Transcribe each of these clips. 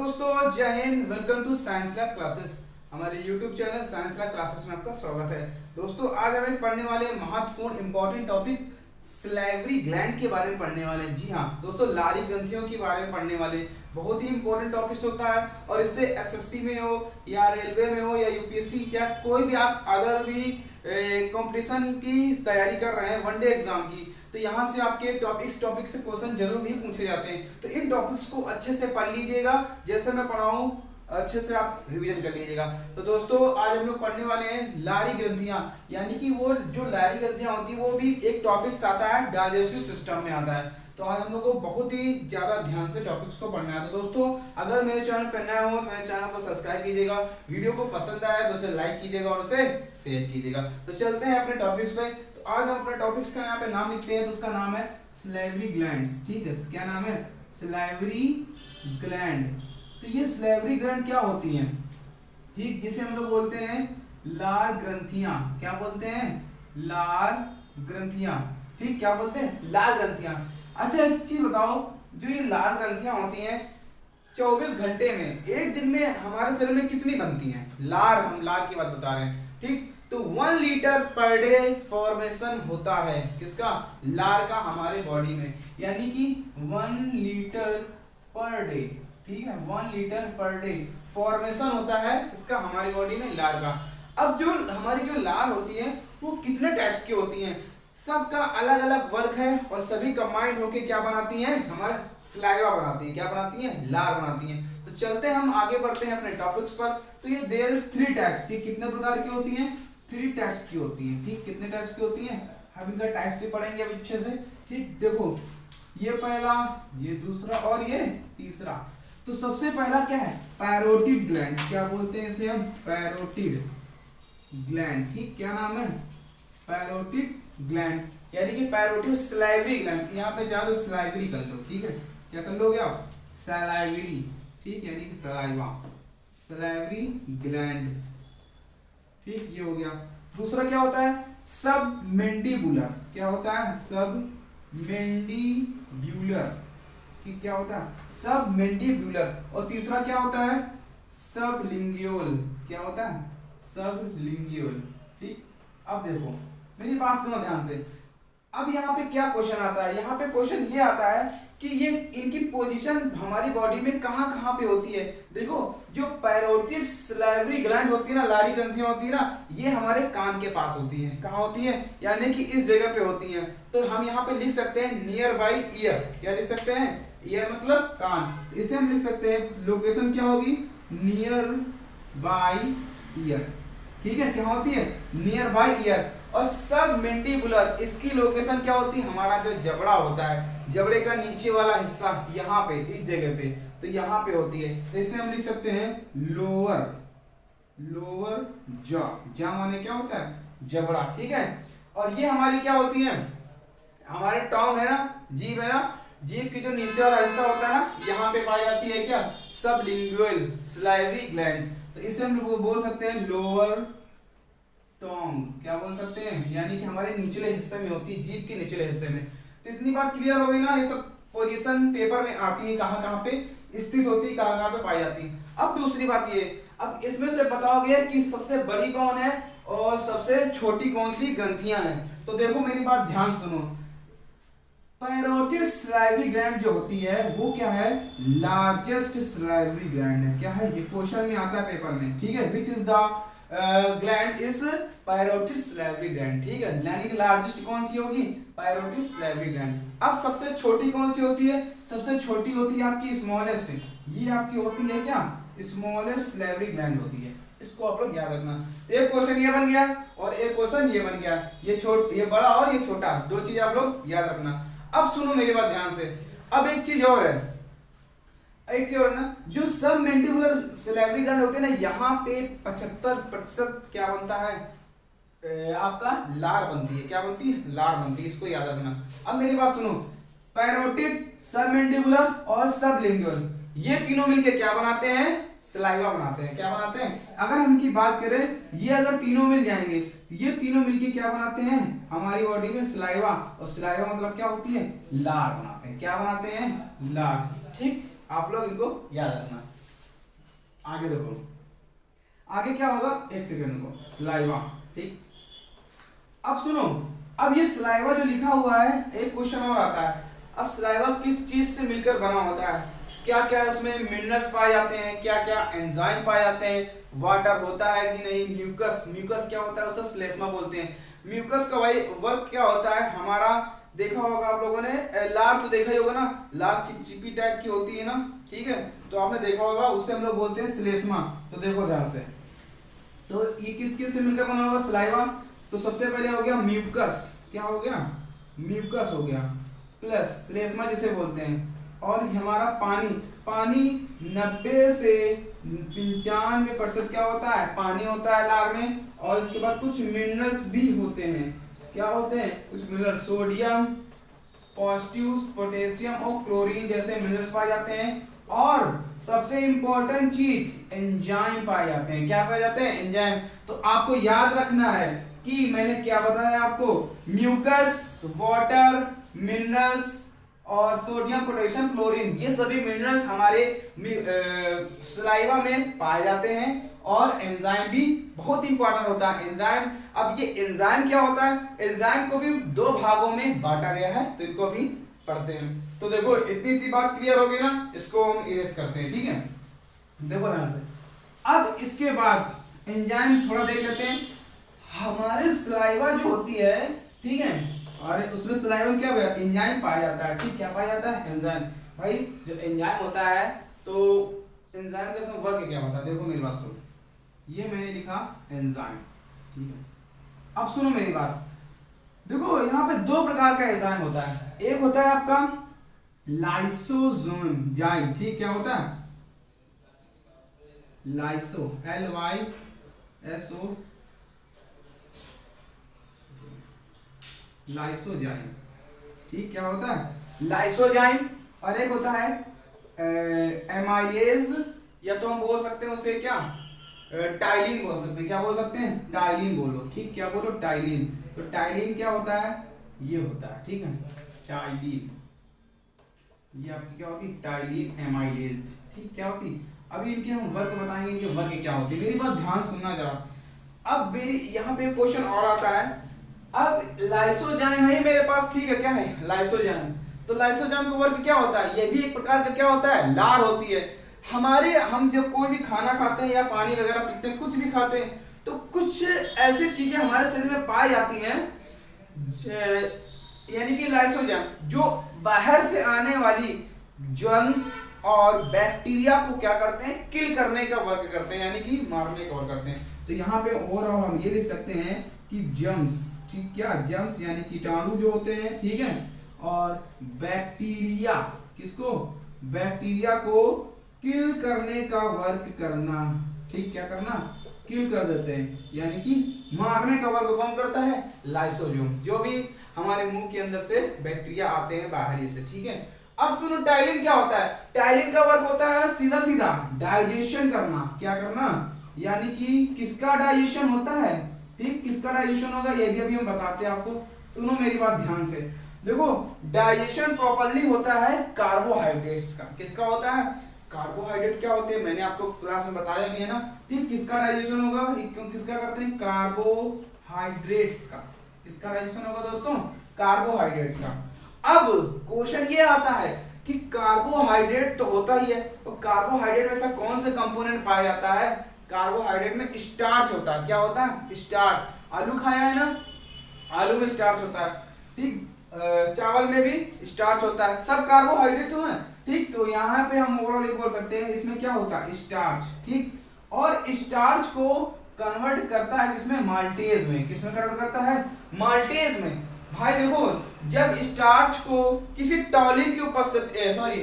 दोस्तों जय हिंद। Welcome to science lab classes. हमारे YouTube channel science lab classes में आपका स्वागत है। दोस्तों आज हम पढ़ने वाले महत्वपूर्ण इंपॉर्टेंट टॉपिक सलाइवरी ग्लैंड के बारे में पढ़ने वाले हैं। जी हाँ दोस्तों, लारी ग्रंथियों के बारे में पढ़ने वाले बहुत ही इंपॉर्टेंट टॉपिक्स होता है और इससे एसएससी में हो या रेलवे में हो या यूपीएससी या कोई भी आप अदर भी कंपटीशन की तैयारी कर रहे हैं वनडे एग्जाम की, तो यहाँ से आपके टॉपिक से क्वेश्चन जरूर ही पूछे जाते हैं। तो इन टॉपिक्स को अच्छे से पढ़ लीजिएगा, जैसे मैं पढ़ाऊँ अच्छे से आप रिवीजन कर लीजिएगा। तो दोस्तों आज हम लोग पढ़ने वाले हैं लारी ग्रंथियां, यानी कि वो जो लारी ग्रंथियां होती है वो भी एक टॉपिक्स आता है, डाइजेस्टिव सिस्टम में आता है। तो आज हम लोग को बहुत ही ज्यादा ध्यान से टॉपिक्स को पढ़ना है। तो दोस्तों अगर मेरे चैनल पर नया हो तो मेरे चैनल को सब्सक्राइब कीजिएगा, वीडियो को पसंद आया तो उसे लाइक कीजिएगा और उसे शेयर कीजिएगा। तो चलते हैं अपने टॉपिक्स पे। तो आज हम अपने टॉपिक्स का यहाँ पे नाम लिखते हैं, तो उसका नाम है सलाइवरी ग्लैंड्स। ठीक है, क्या नाम है? Salivary gland. तो ये सलाइवरी ग्लैंड क्या होती हैं? ठीक, जिसे हम लोग बोलते हैं लार ग्रंथियां। क्या बोलते हैं? लार ग्रंथियां। ठीक, क्या बोलते हैं? लार ग्रंथियां। अच्छा एक चीज बताओ, जो ये लार ग्रंथियां होती हैं 24 घंटे में, एक दिन में हमारे शरीर में कितनी बनती हैं? लार, हम लार की बात बता रहे हैं। ठीक, तो 1 लीटर पर डे फॉर्मेशन होता है किसका? लार का हमारे बॉडी में, यानी कि 1 लीटर पर डे। ठीक है, 1 लीटर पर डे फॉर्मेशन होता है किसका? हमारी बॉडी में, लार का। अब जो हमारी जो लार होती है वो कितने टाइप्स की होती हैं? सबका अलग अलग वर्क है और सभी कंबाइंड होके क्या बनाती हैं? हमारा सलाइवा बनाती हैं। क्या बनाती हैं? लार बनाती हैं। तो चलते हैं, हम आगे बढ़ते हैं अपने टॉपिक्स पर। तो ये देयर इज 3 टाइप्स। ये कितने प्रकार की होती हैं? 3 टाइप्स की होती हैं। ठीक, कितने टाइप्स की होती हैं? हम इनका टाइप्स भी पढ़ेंगे अब अच्छे से। ठीक, देखो ये पहला, ये दूसरा और ये तीसरा। तो सबसे पहला क्या है? Parotid gland. क्या बोलते हैं इसे हम? Parotid gland. ठीक, क्या नाम है? पैरोटिड ग्लैंड, यानी कि पैरोटिड सलाइवरी ग्लैंड। यहाँ पे ज्यादा सलाइवरी कर लो। ठीक है, क्या कर लोगे आप? सलाइवरी। ठीक, यानी कि सलाइवा, सलाइवरी ग्लैंड। ठीक, ये हो गया। दूसरा क्या होता है? सब मेंडिबुलर। क्या होता है? सब मेंडिब्यूलर। ठीक, क्या होता है? सब मेंडिब्यूलर। और तीसरा क्या होता है? सब लिंगियोल। क्या होता है? सब लिंगियोल। ठीक, अब देखो मेरी बात सुनो ध्यान से। अब यहाँ पे क्या क्वेश्चन आता है? यहाँ पे क्वेश्चन ये आता है कि ये इनकी पोजीशन हमारी बॉडी में कहाँ कहाँ पे होती है। देखो जो पैरोटिड सलाइवरी ग्लैंड होती है ना, लारी ग्रंथियां होती है ना, ये हमारे कान के पास होती है। कहाँ होती है? यानी कि इस जगह पे होती है। तो हम यहाँ पे लिख सकते हैं नियर बाई ईयर। क्या लिख सकते हैं? ईयर मतलब कान। इसे हम लिख सकते हैं लोकेशन क्या होगी? Near by year. ठीक है, क्या होती है? Near by year. और सब मेंडिबुलर, इसकी लोकेशन क्या होती है? हमारा जो जबड़ा होता है, जबड़े का नीचे वाला हिस्सा, यहाँ पे इस जगह पे, तो यहाँ पे होती है। तो इसे हम लिख सकते हैं लोअर, लोअर जॉ। जॉ माने क्या होता है? जबड़ा। ठीक है, और ये हमारी क्या होती है? हमारे टॉन्ग है ना, जीभ है ना, जीभ की जो नीचे वाला हिस्सा होता है ना, यहाँ पे पाई जाती है क्या? सब लिंगुअल सलाइवरी ग्लैंड्स। तो इसे हम लोग बोल सकते हैं लोअर टोंग। क्या बोल सकते हैं? यानी कि हमारे निचले हिस्से में होती है, जीभ के निचले हिस्से में। तो इतनी बात क्लियर हो गई ना? ये सब पोजीशन पेपर में आती है, कहाँ कहाँ पे स्थित होती है, कहाँ कहाँ पे पाई जाती है। अब दूसरी बात ये, अब इसमें से बताओगे कि सबसे बड़ी कौन है और सबसे छोटी कौन सी ग्रंथियां हैं। तो देखो मेरी बात ध्यान सुनो। पैरोटिड सलाइवरी ग्लैंड जो होती है वो क्या है? लार्जेस्ट सलाइवरी ग्लैंड है। क्या है? ये क्वेश्चन में आता है पेपर में। ठीक है, which is the gland is parotid salivary gland. ठीक है, यानी कि लार्जेस्ट कौन सी होगी? Parotid salivary gland. अब सबसे छोटी कौन सी होती है? सबसे छोटी होती है आपकी स्मॉलेस्ट। ये आपकी होती है क्या? स्मॉलेस्ट सलाइवरी ग्लैंड होती है। इसको आप लोग याद रखना। एक क्वेश्चन ये बन गया और एक क्वेश्चन ये बन गया। ये बड़ा और ये छोटा, दो चीज आप लोग याद रखना। अब सुनो मेरी बात ध्यान से। अब एक चीज और है, एक चीज और ना, जो सब मेंडिबुलर सलाइवरी ग्लैंड होते हैं ना, यहाँ पे 75% क्या बनता है? आपका लार बनती है। क्या बनती है? लार बनती है। इसको याद रखना। अब मेरी बात सुनो, पैरोटिड, सब मेंडिबुलर और सब लिंगुअल, ये तीनों मिलके क्या बनाते हैं? सलाइवा बनाते हैं। क्या बनाते हैं? अगर हम इनकी बात करें, ये अगर तीनों मिल जाएंगे, ये तीनों मिलके क्या बनाते हैं? हमारी बॉडी में सलाइवा। और सलाइवा मतलब क्या होती है? लार बनाते हैं। क्या बनाते हैं? लार। ठीक, आप लोग इनको याद रखना। आगे देखो, आगे क्या होगा, एक सेकंड को, सलाइवा। ठीक, अब सुनो, अब ये सलाइवा जो लिखा हुआ है, एक क्वेश्चन और आता है, अब सलाइवा किस चीज से मिलकर बना होता है, क्या क्या उसमें मिनरल्स पाए जाते हैं, क्या क्या एंजाइम पाए जाते हैं, वाटर होता है कि नहीं, म्यूकस, म्यूकस क्या होता है, उसे श्लेष्मा बोलते हैं। म्यूकस का भाई वर्क क्या होता है हमारा, देखा होगा आप लोगों ने, लार्च तो देखा ही होगा ना, लार्च चिपचिपी टाइप की होती है ना, ठीक है, तो आपने देखा होगा, उसे हम लोग बोलते हैं श्लेष्मा। तो देखो ध्यान से, तो ये किस किस से मिलकर बना होगा सलाइवा, तो सबसे पहले हो गया म्यूकस, क्या हो गया, म्यूकस हो गया, प्लस श्लेष्मा जिसे बोलते हैं, और हमारा पानी, पानी 90 से 95% क्या होता है, पानी होता है लार में, और इसके बाद कुछ मिनरल्स भी होते हैं, क्या होते हैं, कुछ मिनरल्स, सोडियम, पॉस्ट्यूस, पोटेशियम और क्लोरीन जैसे मिनरल्स पाए जाते हैं, और सबसे इंपॉर्टेंट चीज एंजाइम पाए जाते हैं, क्या पाए जाते हैं, एंजाइम। तो आपको याद रखना है कि मैंने क्या बताया आपको, म्यूकस, वाटर, मिनरल्स और सोडियम, पोटेशियम, क्लोरीन, ये सभी मिनरल्स हमारे सलाइवा में पाए जाते हैं, और एंजाइम भी बहुत इंपॉर्टेंट होता है, एंजाइम। अब ये एंजाइम क्या होता है, एंजाइम को भी दो भागों में बांटा गया है, तो इनको भी पढ़ते हैं। तो देखो इतनी सी बात क्लियर हो गई ना, इसको हम इरेज करते हैं, ठीक है, देखो ध्यान से। अब इसके बाद एंजाइम थोड़ा देख लेते हैं, हमारे सलाइवा जो होती है, ठीक है, और उसमें सलाइवा में क्या एंजाइम पाया जाता है, ठीक, क्या पाया जाता है, एंजाइम। भाई जो एंजाइम होता है, तो एंजाइम का इसमें वर्क क्या होता है, देखो मेरी बात सुनो, ये मैंने लिखा एंजाइम, ठीक है, अब सुनो मेरी बात, देखो यहाँ पे दो प्रकार का एंजाइम होता है, एक होता है आपका लाइसोजाइम, ठीक, क्या होता है, लाइसो, LYSO, लाइसोजाइम, ठीक, क्या होता है, लाइसोजाइम। और एक होता है एमाइलेज, या तो हम बोल सकते हैं उसे क्या, टाइलिन बोल सकते हैं, क्या बोल सकते हैं, टाइलिन बोलो, ठीक, क्या बोलो, टाइलिन। तो टाइलिन क्या होता है, ये होता है, ठीक है, टाइलिन, ये आपकी क्या होती है, टाइलिन एमाइलेज, ठीक, क्या होती। अभी इनके हम वर्क बताएंगे, इनके वर्क क्या होती है, मेरी बात ध्यान सुनना जरा। अब मेरी यहाँ पे क्वेश्चन और आता है, अब लाइसोजाइम है मेरे पास, ठीक है, क्या है, लाइसोजाइम। तो लाइसोजाइम का वर्क क्या होता है, ये भी एक प्रकार का क्या होता है, लार होती है। हमारे, हम जब कोई भी खाना खाते हैं या पानी वगैरह पीते हैं, कुछ भी खाते हैं, तो कुछ ऐसी चीजें हमारे शरीर में पाई जाती हैं, यानी कि लाइसोजाइम जो बाहर से आने वाली जर्म्स और बैक्टीरिया को क्या करते हैं, किल करने का वर्क करते हैं, यानी कि मारने का वर्क करते हैं। तो यहाँ पे ओवरऑल हम ये लिख सकते हैं कि जर्म्स, ठीक, क्या, जर्म्स यानी कीटाणु जो होते हैं, ठीक है, और बैक्टीरिया, किसको, बैक्टीरिया को किल करने का वर्क करना, ठीक, क्या करना, किल कर देते हैं, यानी कि मारने का वर्क कौन करता है, लाइसोजाइम, जो भी हमारे मुंह के अंदर से बैक्टीरिया आते हैं बाहरी से, ठीक है। अब सुनो टाइलिन क्या होता है, टाइलिन का वर्क होता है सीधा सीधा डाइजेशन करना, क्या करना, यानी कि किसका डाइजेशन होता है, ठीक, किसका डाइजेशन होगा, ये भी अभी हम बताते हैं आपको, सुनो मेरी बात ध्यान से। देखो डाइजेशन प्रॉपर्ली होता है कार्बोहाइड्रेट्स का, किसका होता है, कार्बोहाइड्रेट क्या होते हैं, मैंने आपको क्लास में बताया भी है ना, ठीक, किसका डाइजेशन होगा, क्यों, किसका करते हैं, कार्बोहाइड्रेट्स का, किसका डाइजेशन होगा दोस्तों, कार्बोहाइड्रेट्स का। अब क्वेश्चन ये आता है कि कार्बोहाइड्रेट तो होता ही है, तो कार्बोहाइड्रेट में ऐसा कौन से कंपोनेंट पाया जाता है, कार्बोहाइड्रेट में स्टार्च होता है, क्या होता है, स्टार्च। आलू खाया है ना, आलू में स्टार्च होता है, ठीक, चावल में भी स्टार्च होता है, सब कार्बोहाइड्रेट तो है, ठीक। तो यहाँ पे हम ओवरऑल बोल सकते हैं इसमें क्या होता है, स्टार्च, ठीक, और स्टार्च को कन्वर्ट करता है किसमें, माल्टेज में, किसमें कन्वर्ट करता है, माल्टेज में। भाई देखो जब स्टार्च को किसी टॉलिन की उपस्थिति, सॉरी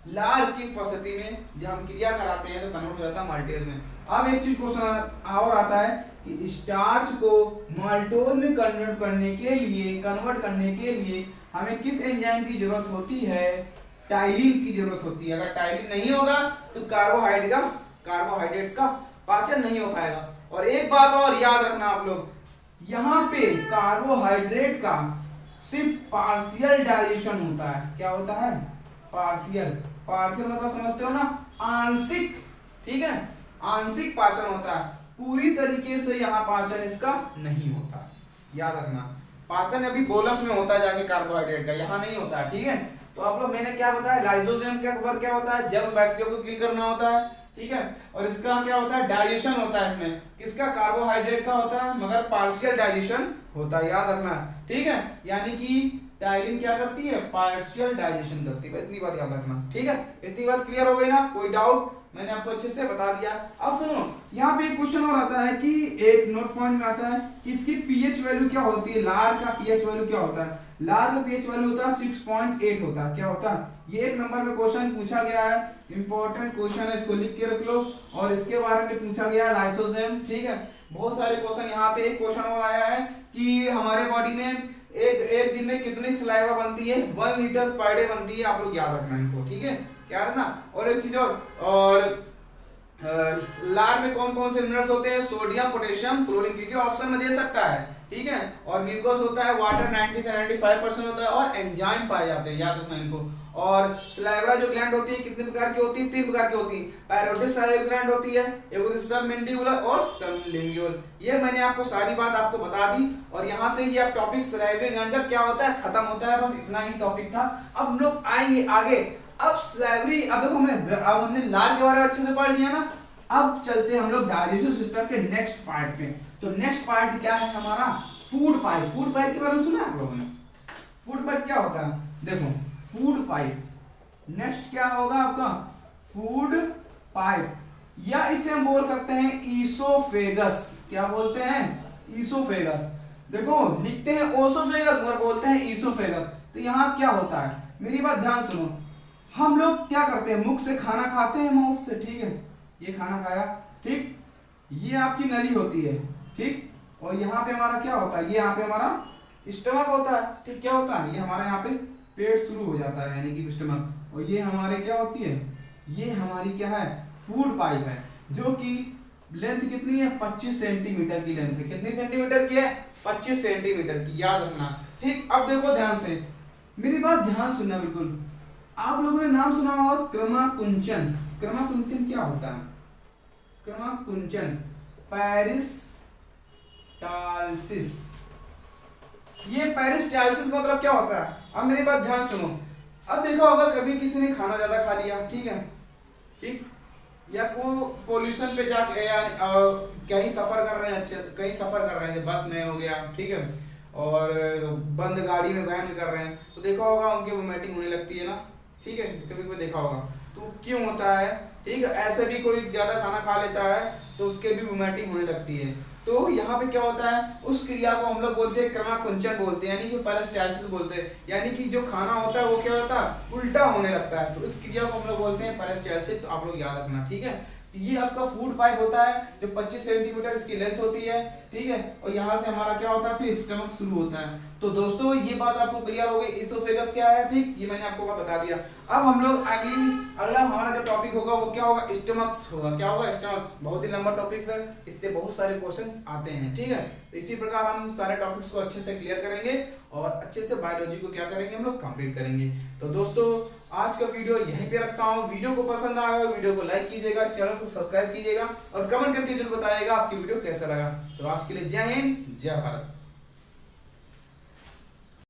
लार की उपस्थिति में जब हम क्रिया कराते हैं तो कन्वर्ट हो जाता है माल्टेज में। अब एक चीज क्वेश्चन और आता है कि स्टार्च को माल्टोज में कन्वर्ट करने के लिए हमें किस एंजाइम की जरूरत होती है, टाइलिन की जरूरत होती है। अगर टाइलिन नहीं होगा तो कार्बोहाइड्रेट्स का पाचन नहीं हो पाएगा। और एक बात और याद रखना आप लोग, यहाँ पे कार्बोहाइड्रेट का सिर्फ पार्शियल डाइजेशन होता है, क्या होता है, पार्शियल, पार्शियल मतलब समझते हो ना, आंशिक, ठीक है, आंशिक पाचन होता है, पूरी तरीके से यहाँ पाचन इसका नहीं होता, याद रखना। पाचन अभी बोलस में होता है जाके कार्बोहाइड्रेट का, यहाँ नहीं होता है, ठीक है। तो आप लोग मैंने क्या बताया, लाइसोसोम का वर्क क्या होता है, जब बैक्टीरिया को किल करना होता है, ठीक है। और इसका क्या होता है, डाइजेशन होता है इसमें, किसका, कार्बोहाइड्रेट का होता है, मगर पार्शियल डाइजेशन होता है, याद रखना, ठीक है। यानी कि टाइलिन क्या करती है, पार्शियल डाइजेशन करती है, इतनी बात याद रखना, ठीक है। इतनी बात क्लियर हो गई ना, कोई डाउट, मैंने आपको अच्छे से बता दिया। अब सुनो, यहाँ पे एक क्वेश्चन और आता है कि एक नोट पॉइंट में आता है कि इसकी पीएच वैल्यू क्या होती है, लार का पीएच वैल्यू क्या होता है, लार का पीएच वैल्यू होता है 6.8 होता है, क्या होता है, ये एक नंबर में क्वेश्चन पूछा गया है, इंपॉर्टेंट क्वेश्चन है, इसको लिख के रख लो। और इसके बारे में पूछा गया है लाइसोसोम, ठीक है। बहुत सारे क्वेश्चन यहाँ आते हैं, एक क्वेश्चन और आया है कि हमारे बॉडी में एक दिन में कितनी सलाइवा बनती है, 1 लीटर पर डे बनती है, आप लोग याद रखना इनको, ठीक है, क्या रखना। और एक चीज और लार में कौन कौन से मिनरल्स होते हैं, सोडियम, पोटेशियम, क्लोरीन, क्योंकि ऑप्शन में दे सकता है, ठीक है। और म्यूकस होता है, वाटर 90 से 95% होता है, और एंजाइम पाए जाते हैं, याद रखना इनको। और सलाइवा जो ग्लैंड होती है कितने प्रकार की होती है, 3 प्रकार की होती है, पैरोटिड सलाइवरी ग्लैंड होती है, एक होती है सबमेंडिबुलर और सबलिंगुअल। ये मैंने आपको सारी बात आपको बता दी, और यहाँ से ये आप टॉपिक सलाइवरी ग्लैंड का क्या होता है खत्म होता है, बस इतना ही टॉपिक था। अब हम लोग आएंगे आगे, अब सलाइवरी, अब हमने लार के बारे में अच्छे से पढ़ लिया ना, अब चलते हैं हम लोग डाइजेस्टिव सिस्टम के नेक्स्ट पार्ट पे। तो नेक्स्ट पार्ट क्या है हमारा, फूड पाइप। फूड पाइप के बारे में सुना है आप लोगों ने, फूड पाइप क्या होता है, देखो फूड पाइप, नेक्स्ट क्या होगा आपका, फूड पाइप, या इसे हम बोल सकते हैं ईसोफेगस, क्या बोलते हैं, ईसोफेगस। देखो लिखते हैं ओसोफेगस और बोलते हैं ईसोफेगस। तो यहाँ क्या होता है, मेरी बात ध्यान सुनो, हम लोग क्या करते हैं, मुख से खाना खाते हैं, माउथ से, ठीक है, ये खाना खाया, ठीक, ये आपकी नली होती है, ठीक, और यहाँ पे हमारा क्या होता है, ये यहाँ पे हमारा स्टमक होता है, ठीक, क्या होता है, ये हमारे यहाँ पे पेट शुरू हो जाता है, यानी कि स्टमक, और ये हमारे क्या होती है, ये हमारी क्या है, फूड पाइप है, जो कि लेंथ कितनी है, 25 सेंटीमीटर की लेंथ है, कितनी सेंटीमीटर की है, 25 सेंटीमीटर की, याद रखना, ठीक। अब देखो ध्यान से, मेरी बात ध्यान सुनना बिल्कुल, आप लोगों ने नाम सुना होगा क्रमाकुंचन। क्रमाकुंचन क्या होता है, क्रमाकुंचन, पेरिस्टालसिस, ये पेरिस्टालसिस मतलब क्या होता है। अब मेरी बात ध्यान सुनो, अब देखा होगा कभी किसी ने खाना ज्यादा खा लिया, ठीक है, ठीक, या को पोल्यूशन पे जाके या कहीं सफर कर रहे हैं, अच्छे कहीं सफर कर रहे हैं, बस में हो गया, ठीक है, और बंद गाड़ी में वैन में कर रहे हैं, तो देखा होगा उनकी वोमिटिंग होने लगती है ना, ठीक है, कभी कभी देखा होगा। तो क्यों होता है, ठीक है, ऐसे भी कोई ज्यादा खाना खा लेता है तो उसके भी वोमिटिंग होने लगती है। तो यहाँ पे क्या होता है, उस क्रिया को हम लोग बोलते हैं क्रमाकुंचन बोलते हैं, यानी कि पेरिस्टालसिस बोलते हैं, यानी कि जो खाना होता है वो क्या होता है, उल्टा होने लगता है, तो इस क्रिया को हम लोग बोलते हैं पेरिस्टालसिस। तो आप लोग याद रखना, ठीक है। तो ये आपका फूड पाइप होता है जो 25 सेंटीमीटर इसकी लेंथ होती है, ठीक है, और यहाँ से हमारा क्या होता है, फिर स्टमक शुरू होता है। तो दोस्तों ये बात आपको क्लियर हो गई, इसोफेगस क्या है, ठीक, ये मैंने आपको बता दिया। अब हम लोग अगला हमारा जो टॉपिक होगा वो क्या होगा, स्टमक होगा, क्या होगा, स्टमक, बहुत ही लंबा टॉपिक है, इससे बहुत सारे क्वेश्चंस आते हैं, ठीक है। तो इसी प्रकार हम सारे टॉपिक्स को अच्छे से क्लियर करेंगे और अच्छे से बायोलॉजी को क्या करेंगे, हम लोग कंप्लीट करेंगे। तो दोस्तों आज का वीडियो यहीं पे रखता हूँ, वीडियो को पसंद आया हो वीडियो को लाइक कीजिएगा, चैनल को सब्सक्राइब कीजिएगा और कमेंट करके जरूर बताइएगा आपकी वीडियो कैसा लगा। तो आज के लिए जय हिंद, जय भारत।